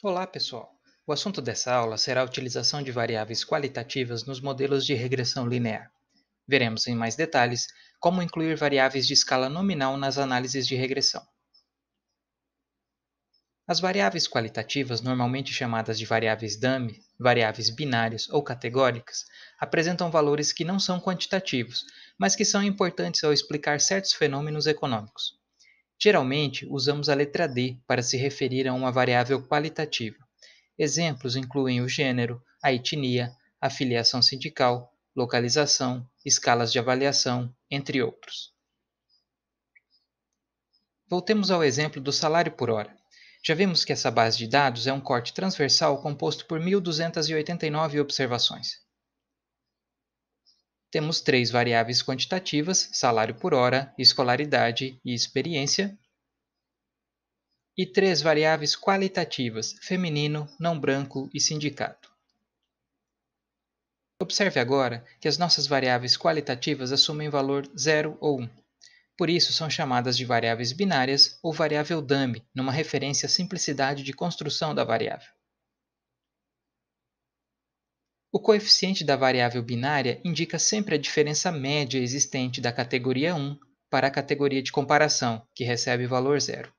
Olá, pessoal! O assunto dessa aula será a utilização de variáveis qualitativas nos modelos de regressão linear. Veremos em mais detalhes como incluir variáveis de escala nominal nas análises de regressão. As variáveis qualitativas, normalmente chamadas de variáveis dummy, variáveis binárias ou categóricas, apresentam valores que não são quantitativos, mas que são importantes ao explicar certos fenômenos econômicos. Geralmente, usamos a letra D para se referir a uma variável qualitativa. Exemplos incluem o gênero, a etnia, a filiação sindical, localização, escalas de avaliação, entre outros. Voltemos ao exemplo do salário por hora. Já vimos que essa base de dados é um corte transversal composto por 1.289 observações. Temos três variáveis quantitativas, salário por hora, escolaridade e experiência, e três variáveis qualitativas, feminino, não branco e sindicato. Observe agora que as nossas variáveis qualitativas assumem valor 0 ou 1. Por isso, são chamadas de variáveis binárias ou variável dummy, numa referência à simplicidade de construção da variável. O coeficiente da variável binária indica sempre a diferença média existente da categoria 1 para a categoria de comparação, que recebe valor 0.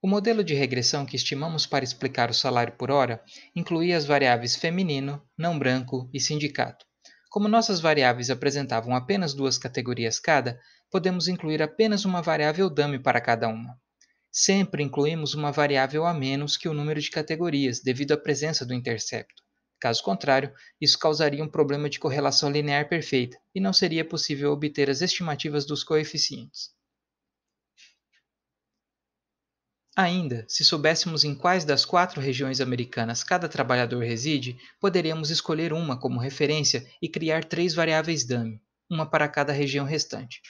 O modelo de regressão que estimamos para explicar o salário por hora incluía as variáveis feminino, não branco e sindicato. Como nossas variáveis apresentavam apenas duas categorias cada, podemos incluir apenas uma variável dummy para cada uma. Sempre incluímos uma variável a menos que o número de categorias, devido à presença do intercepto. Caso contrário, isso causaria um problema de correlação linear perfeita e não seria possível obter as estimativas dos coeficientes. Ainda, se soubéssemos em quais das 4 regiões americanas cada trabalhador reside, poderíamos escolher uma como referência e criar 3 variáveis dummy, uma para cada região restante.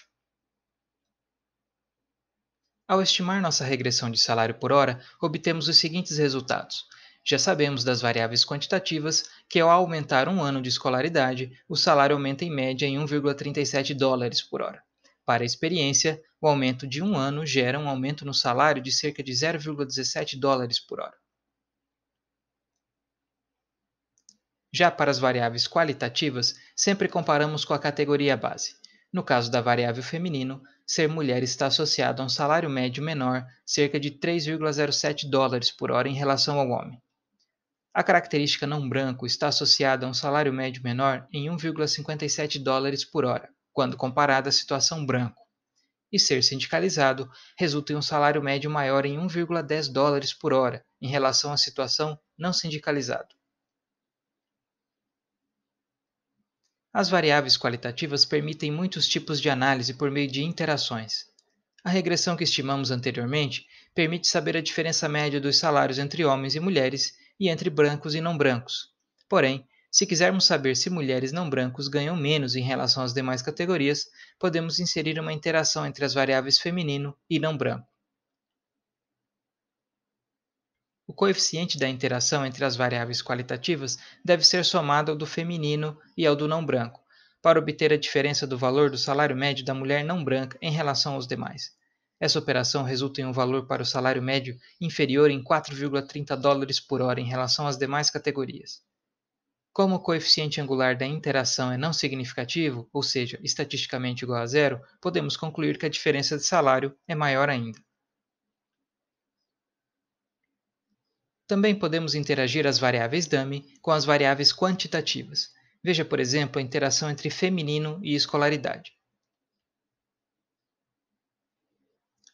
Ao estimar nossa regressão de salário por hora, obtemos os seguintes resultados. Já sabemos das variáveis quantitativas que, ao aumentar um ano de escolaridade, o salário aumenta em média em 1,37 dólares por hora. Para a experiência, o aumento de um ano gera um aumento no salário de cerca de 0,17 dólares por hora. Já para as variáveis qualitativas, sempre comparamos com a categoria base. No caso da variável feminino, ser mulher está associado a um salário médio menor, cerca de 3,07 dólares por hora em relação ao homem. A característica não branco está associada a um salário médio menor em 1,57 dólares por hora, quando comparada à situação branco. E ser sindicalizado resulta em um salário médio maior em 1,10 dólares por hora em relação à situação não sindicalizado. As variáveis qualitativas permitem muitos tipos de análise por meio de interações. A regressão que estimamos anteriormente permite saber a diferença média dos salários entre homens e mulheres e entre brancos e não brancos. Porém, se quisermos saber se mulheres não brancos ganham menos em relação às demais categorias, podemos inserir uma interação entre as variáveis feminino e não branco. O coeficiente da interação entre as variáveis qualitativas deve ser somado ao do feminino e ao do não branco, para obter a diferença do valor do salário médio da mulher não branca em relação aos demais. Essa operação resulta em um valor para o salário médio inferior em 4,30 dólares por hora em relação às demais categorias. Como o coeficiente angular da interação é não significativo, ou seja, estatisticamente igual a zero, podemos concluir que a diferença de salário é maior ainda. Também podemos interagir as variáveis dummy com as variáveis quantitativas. Veja, por exemplo, a interação entre feminino e escolaridade.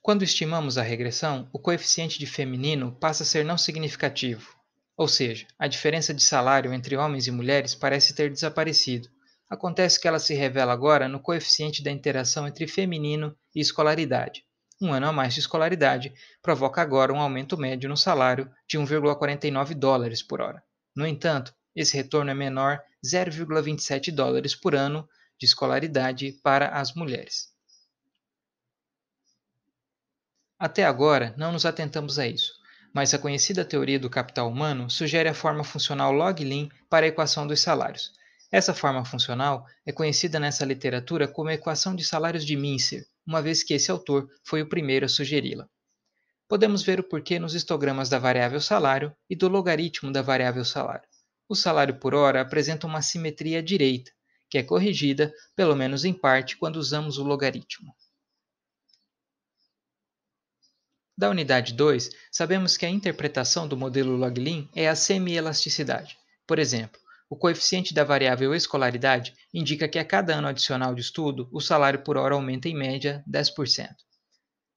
Quando estimamos a regressão, o coeficiente de feminino passa a ser não significativo, ou seja, a diferença de salário entre homens e mulheres parece ter desaparecido. Acontece que ela se revela agora no coeficiente da interação entre feminino e escolaridade. Um ano a mais de escolaridade provoca agora um aumento médio no salário de 1,49 dólares por hora. No entanto, esse retorno é menor 0,27 dólares por ano de escolaridade para as mulheres. Até agora, não nos atentamos a isso, mas a conhecida teoria do capital humano sugere a forma funcional log-lin para a equação dos salários. Essa forma funcional é conhecida nessa literatura como a equação de salários de Mincer, uma vez que esse autor foi o primeiro a sugeri-la. Podemos ver o porquê nos histogramas da variável salário e do logaritmo da variável salário. O salário por hora apresenta uma simetria à direita, que é corrigida, pelo menos em parte, quando usamos o logaritmo. Da unidade 2, sabemos que a interpretação do modelo Log-Lean é a semi-elasticidade. Por exemplo, o coeficiente da variável escolaridade indica que a cada ano adicional de estudo, o salário por hora aumenta em média 10%.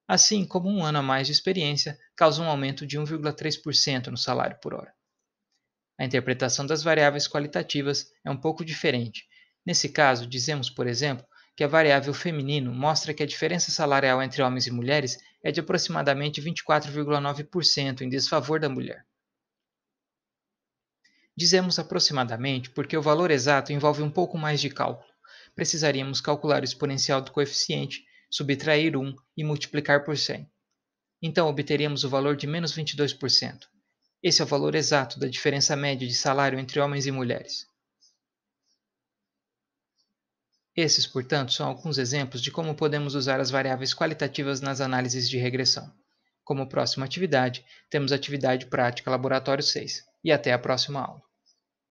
Assim como um ano a mais de experiência causa um aumento de 1,3% no salário por hora. A interpretação das variáveis qualitativas é um pouco diferente. Nesse caso, dizemos, por exemplo, que a variável feminino mostra que a diferença salarial entre homens e mulheres é de aproximadamente 24,9% em desfavor da mulher. Dizemos aproximadamente porque o valor exato envolve um pouco mais de cálculo. Precisaríamos calcular o exponencial do coeficiente, subtrair 1 e multiplicar por 100. Então obteríamos o valor de menos 22%. Esse é o valor exato da diferença média de salário entre homens e mulheres. Esses, portanto, são alguns exemplos de como podemos usar as variáveis qualitativas nas análises de regressão. Como próxima atividade, temos a atividade prática Laboratório 6. E até a próxima aula.